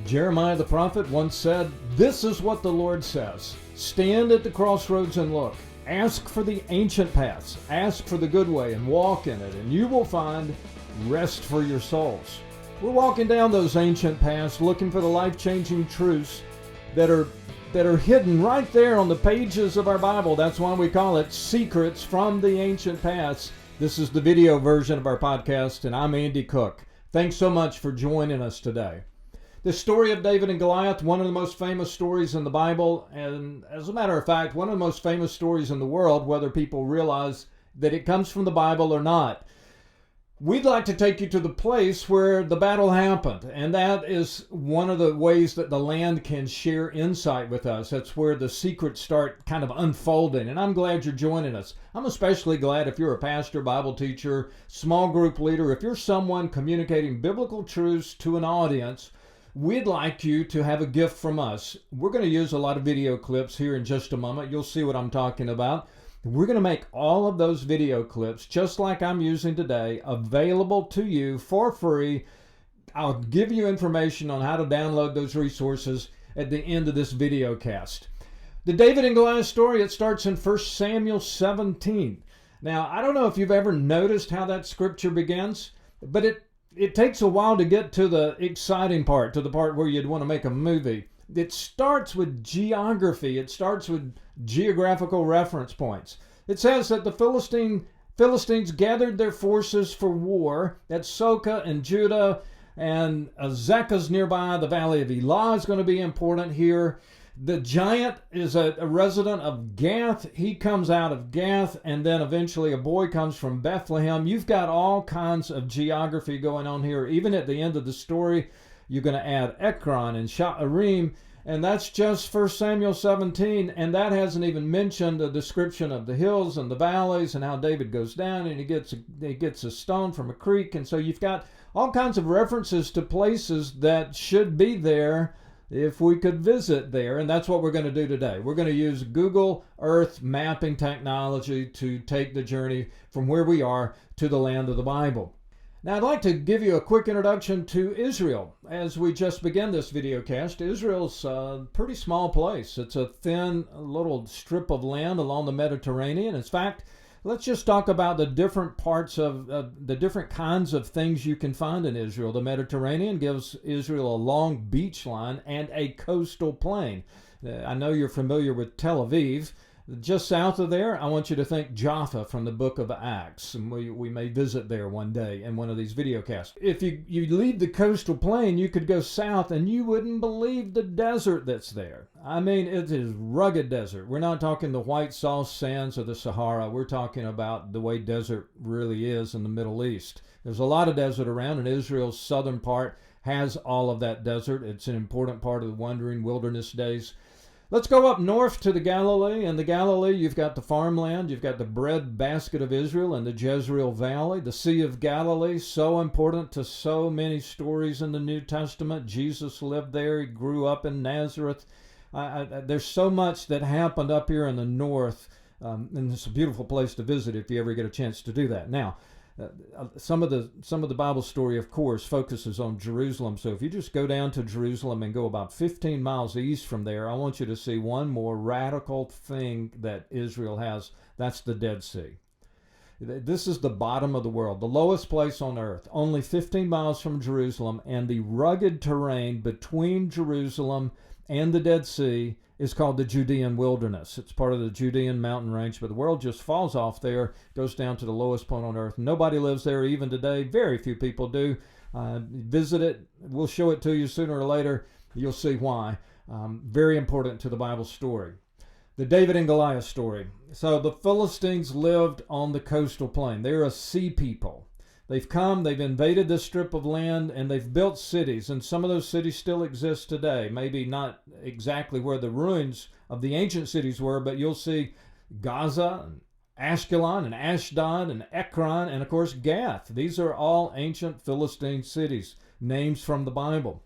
Jeremiah the prophet once said, "This is what the Lord says. Stand at the crossroads and look. Ask for the ancient paths. Ask for the good way and walk in it, and you will find rest for your souls." We're walking down those ancient paths looking for the life-changing truths that are hidden right there on the pages of our Bible. That's why we call it Secrets from the Ancient Paths. This is the video version of our podcast, and I'm Andy Cook. Thanks so much for joining us today. The story of David and Goliath, one of the most famous stories in the Bible, and as a matter of fact, one of the most famous stories in the world, whether people realize that it comes from the Bible or not. We'd like to take you to the place where the battle happened, and that is one of the ways that the land can share insight with us. That's where the secrets start kind of unfolding, and I'm glad you're joining us. I'm especially glad if you're a pastor, Bible teacher, small group leader, if you're someone communicating biblical truths to an audience. We'd like you to have a gift from us. We're going to use a lot of video clips here in just a moment. You'll see what I'm talking about. We're going to make all of those video clips, just like I'm using today, available to you for free. I'll give you information on how to download those resources at the end of this video cast. The David and Goliath story, it starts in 1 Samuel 17. Now, I don't know if you've ever noticed how that scripture begins, but it takes a while to get to the exciting part, to the part where you'd want to make a movie. It starts with geography. It starts with geographical reference points. It says that the Philistines gathered their forces for war at Soka in Judah, and Azekah's nearby. The valley of Elah is going to be important here. The giant is a resident of Gath. He comes out of Gath, and then eventually a boy comes from Bethlehem. You've got all kinds of geography going on here. Even at the end of the story, you're going to add Ekron and Sha'arim, and that's just 1 Samuel 17, and that hasn't even mentioned the description of the hills and the valleys and how David goes down and he gets a stone from a creek. And so you've got all kinds of references to places that should be there if we could visit there, and that's what we're going to do today. We're going to use Google Earth mapping technology to take the journey from where we are to the land of the Bible. Now, I'd like to give you a quick introduction to Israel. As we just begin this video cast, Israel's a pretty small place. It's a thin little strip of land along the Mediterranean. In fact, let's just talk about the different parts of the different kinds of things you can find in Israel. The Mediterranean gives Israel a long beach line and a coastal plain. I know you're familiar with Tel Aviv. Just south of there, I want you to think Jaffa from the book of Acts, and we may visit there one day in one of these video casts. If you leave the coastal plain, you could go south and you wouldn't believe the desert that's there. I mean, it is rugged desert. We're not talking the white salt sands of the Sahara. We're talking about the way desert really is in the Middle East. There's a lot of desert around, and Israel's southern part has all of that desert. It's an important part of the wandering wilderness days. Let's go up north to the Galilee. In the Galilee, you've got the farmland, you've got the bread basket of Israel and the Jezreel Valley, the Sea of Galilee, so important to so many stories in the New Testament. Jesus lived there, he grew up in Nazareth. There's so much that happened up here in the north, and it's a beautiful place to visit if you ever get a chance to do that. Now, some of the Bible story, of course, focuses on Jerusalem. So if you just go down to Jerusalem and go about 15 miles east from there, I want you to see one more radical thing that Israel has. That's the Dead Sea. This is the bottom of the world, the lowest place on earth, only 15 miles from Jerusalem, and the rugged terrain between Jerusalem and the Dead Sea is called the Judean wilderness. It's part of the Judean mountain range, but the world just falls off there, goes down to the lowest point on earth. Nobody lives there even today. Very few people do. Visit it. We'll show it to you sooner or later. You'll see why. Very important to the Bible story. The David and Goliath story. So the Philistines lived on the coastal plain. They're a sea people. They've come, they've invaded this strip of land, and they've built cities, and some of those cities still exist today. Maybe not exactly where the ruins of the ancient cities were, but you'll see Gaza, and Ashkelon, and Ashdod, and Ekron, and of course Gath. These are all ancient Philistine cities, names from the Bible.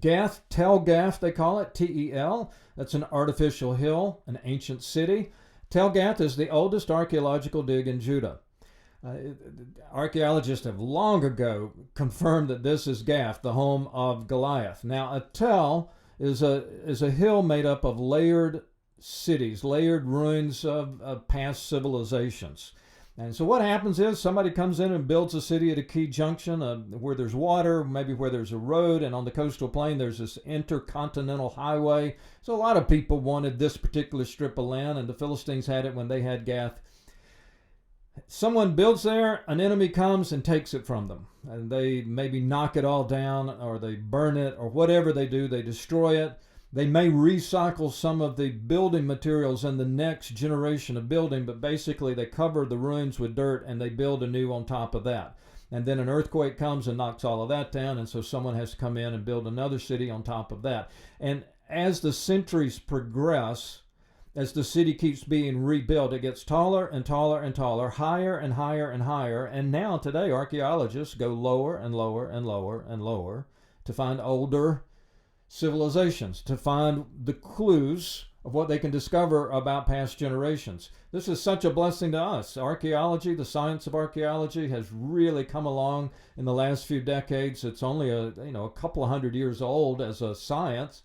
Gath, Tel Gath, they call it, T-E-L. That's an artificial hill, an ancient city. Tel Gath is the oldest archaeological dig in Judah. Archaeologists have long ago confirmed that this is Gath, the home of Goliath. Now, a tell is a hill made up of layered cities, layered ruins of past civilizations. And so what happens is somebody comes in and builds a city at a key junction where there's water, maybe where there's a road, and on the coastal plain there's this intercontinental highway. So a lot of people wanted this particular strip of land, and the Philistines had it when they had Gath. Someone builds there, an enemy comes and takes it from them. And they maybe knock it all down, or they burn it, or whatever they do, they destroy it. They may recycle some of the building materials in the next generation of building, but basically they cover the ruins with dirt and they build anew on top of that. And then an earthquake comes and knocks all of that down, and so someone has to come in and build another city on top of that. And as the centuries progress, as the city keeps being rebuilt, it gets taller and taller and taller, higher and higher and higher. And now today archaeologists go lower and lower and lower and lower to find older civilizations, to find the clues of what they can discover about past generations. This is such a blessing to us. Archaeology, the science of archaeology, has really come along in the last few decades. It's only a couple of hundred years old as a science,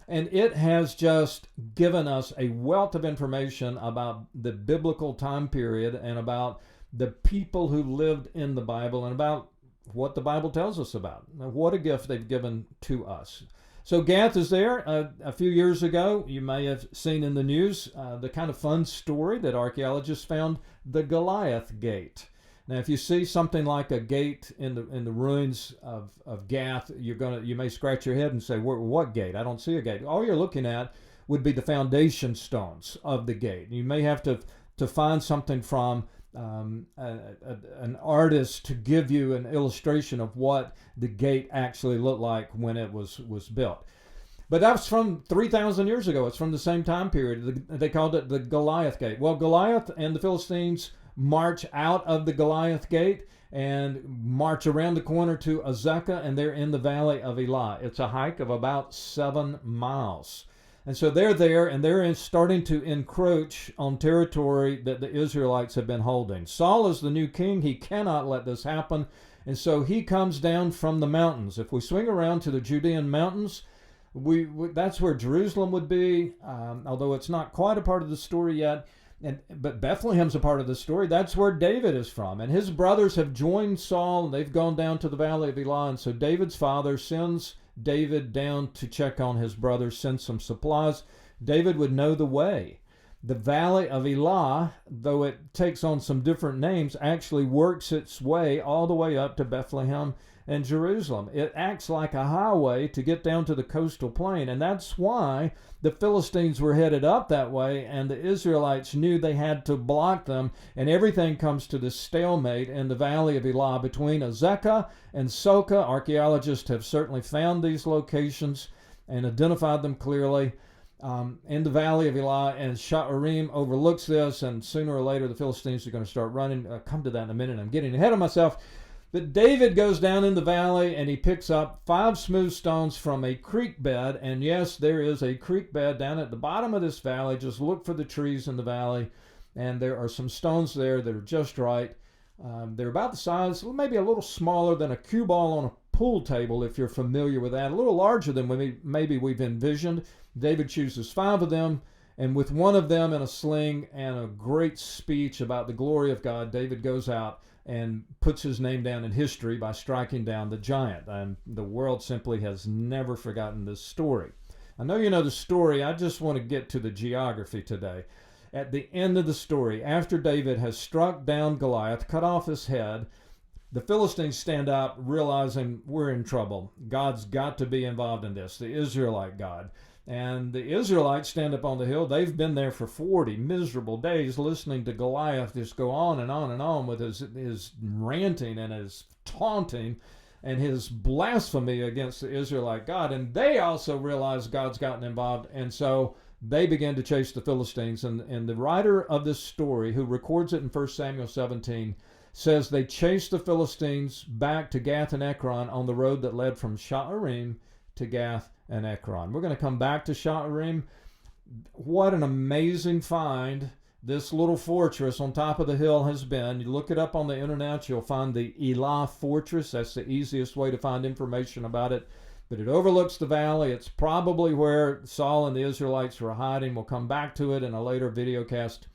and it has just given us a wealth of information about the biblical time period and about the people who lived in the Bible and about what the Bible tells us about. What a gift they've given to us. So Gath is there. A few years ago, you may have seen in the news the kind of fun story that archaeologists found, the Goliath Gate. Now, if you see something like a gate in the ruins of Gath, you may scratch your head and say, "What gate? I don't see a gate." All you're looking at would be the foundation stones of the gate. You may have to find something from an artist to give you an illustration of what the gate actually looked like when it was built. But that was from 3,000 years ago. It's from the same time period. They called it the Goliath Gate. Well, Goliath and the Philistines march out of the Goliath Gate and march around the corner to Azekah, and they're in the valley of Elah. It's a hike of about 7 miles. And so they're there, and they're starting to encroach on territory that the Israelites have been holding. Saul is the new king. He cannot let this happen. And so he comes down from the mountains. If we swing around to the Judean mountains, that's where Jerusalem would be, although it's not quite a part of the story yet. But Bethlehem's a part of the story. That's where David is from. And his brothers have joined Saul, and they've gone down to the valley of Elah. And so David's father sends David down to check on his brothers, send some supplies. David would know the way. The valley of Elah, though it takes on some different names, actually works its way all the way up to Bethlehem and Jerusalem. It acts like a highway to get down to the coastal plain, and that's why the Philistines were headed up that way, and the Israelites knew they had to block them, and everything comes to this stalemate in the valley of Elah between Azekah and Soka. Archaeologists have certainly found these locations and identified them clearly. In the valley of Elah, and Sha'arim overlooks this, and sooner or later the Philistines are going to start running. I'll come to that in a minute. I'm getting ahead of myself. But David goes down in the valley, and he picks up 5 smooth stones from a creek bed. And yes, there is a creek bed down at the bottom of this valley. Just look for the trees in the valley, and there are some stones there that are just right. They're about the size, maybe a little smaller than a cue ball on a pool table, if you're familiar with that. A little larger than maybe we've envisioned. David chooses 5 of them, and with one of them in a sling and a great speech about the glory of God, David goes out and puts his name down in history by striking down the giant. And the world simply has never forgotten this story. I know you know the story. I just want to get to the geography today. At the end of the story, after David has struck down Goliath, cut off his head, the Philistines stand up, realizing we're in trouble. God's got to be involved in this, the Israelite God. And the Israelites stand up on the hill. They've been there for 40 miserable days listening to Goliath just go on and on and on with his ranting and his taunting and his blasphemy against the Israelite God. And they also realize God's gotten involved, and so they begin to chase the Philistines. And the writer of this story, who records it in 1 Samuel 17, says they chased the Philistines back to Gath and Ekron on the road that led from Sha'arim to Gath and Ekron. We're going to come back to Sha'arim. What an amazing find this little fortress on top of the hill has been. You look it up on the internet, you'll find the Elah Fortress. That's the easiest way to find information about it. But it overlooks the valley. It's probably where Saul and the Israelites were hiding. We'll come back to it in a later video cast.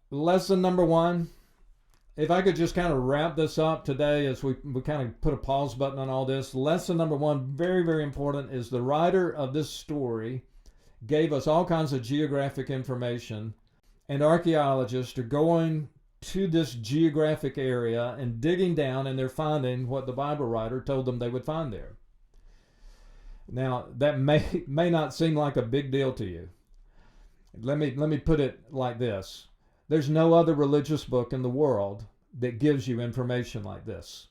Lesson number 1. If I could just kind of wrap this up today as we kind of put a pause button on all this. Lesson number 1, very, very important, is the writer of this story gave us all kinds of geographic information, and archaeologists are going to this geographic area and digging down, and they're finding what the Bible writer told them they would find there. Now, that may not seem like a big deal to you. Let me put it like this. There's no other religious book in the world that gives you information like this.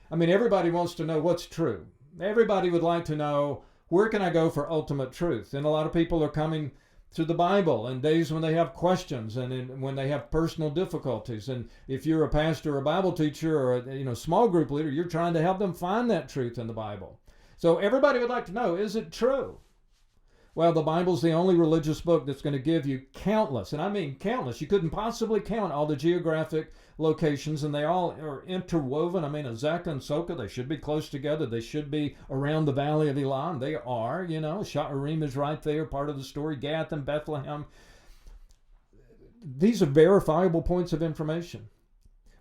I mean, everybody wants to know what's true. Everybody would like to know, where can I go for ultimate truth? And a lot of people are coming to the Bible in days when they have questions and when they have personal difficulties. And if you're a pastor or a Bible teacher or a small group leader, you're trying to help them find that truth in the Bible. So everybody would like to know, is it true? Well, the Bible's the only religious book that's going to give you countless, and I mean countless. You couldn't possibly count all the geographic locations, and they all are interwoven. I mean, Azekah and Soka, they should be close together. They should be around the valley of Elah, and they are. Sha'arim is right there, part of the story. Gath and Bethlehem. These are verifiable points of information.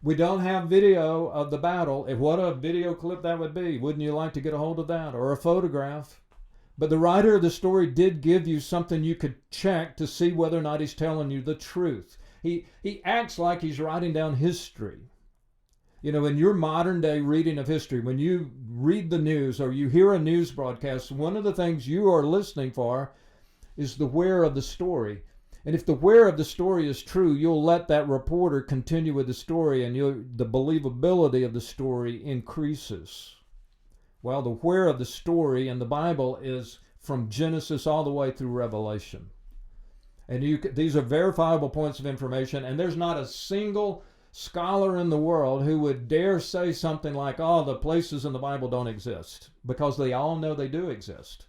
We don't have video of the battle. What a video clip that would be. Wouldn't you like to get a hold of that? Or a photograph? But the writer of the story did give you something you could check to see whether or not he's telling you the truth. He acts like he's writing down history. In your modern day reading of history, when you read the news or you hear a news broadcast, one of the things you are listening for is the where of the story. And if the where of the story is true, you'll let that reporter continue with the story, and the believability of the story increases. Well, the where of the story in the Bible is from Genesis all the way through Revelation. And these are verifiable points of information, and there's not a single scholar in the world who would dare say something like, oh, the places in the Bible don't exist, because they all know they do exist.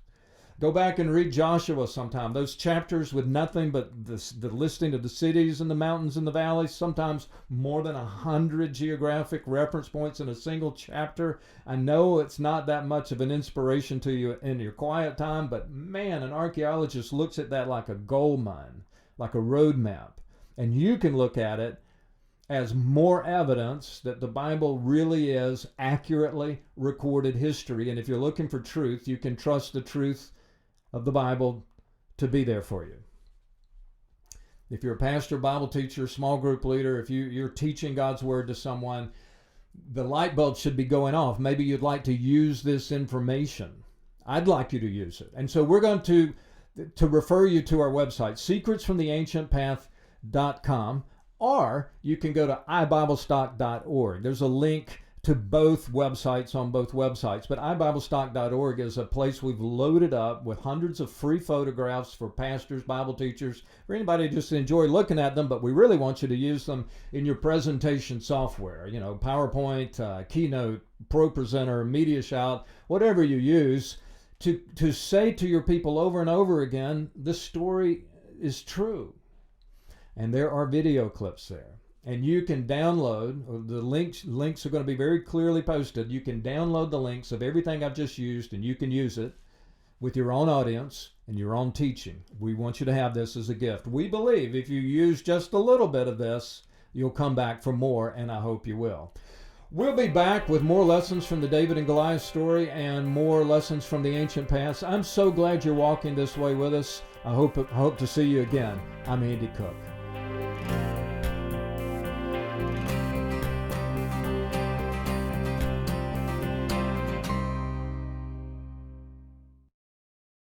Go back and read Joshua sometime. Those chapters with nothing but the listing of the cities and the mountains and the valleys, sometimes more than 100 geographic reference points in a single chapter. I know it's not that much of an inspiration to you in your quiet time, but man, an archaeologist looks at that like a gold mine, like a road map. And you can look at it as more evidence that the Bible really is accurately recorded history. And if you're looking for truth, you can trust the truth of the Bible to be there for you. If you're a pastor, Bible teacher, small group leader, if you're teaching God's word to someone, the light bulb should be going off. Maybe you'd like to use this information. I'd like you to use it. And so we're going to refer you to our website, secretsfromtheancientpath.com, or you can go to ibiblestock.org. There's a link to both websites on both websites. But ibiblestock.org is a place we've loaded up with hundreds of free photographs for pastors, Bible teachers, for anybody who just enjoy looking at them, but we really want you to use them in your presentation software, PowerPoint, Keynote, ProPresenter, MediaShout, whatever you use, to say to your people over and over again, this story is true. And there are video clips there. And you can download, the links are going to be very clearly posted. You can download the links of everything I've just used, and you can use it with your own audience and your own teaching. We want you to have this as a gift. We believe if you use just a little bit of this, you'll come back for more, and I hope you will. We'll be back with more lessons from the David and Goliath story and more lessons from the ancient past. I'm so glad you're walking this way with us. I hope to see you again. I'm Andy Cook.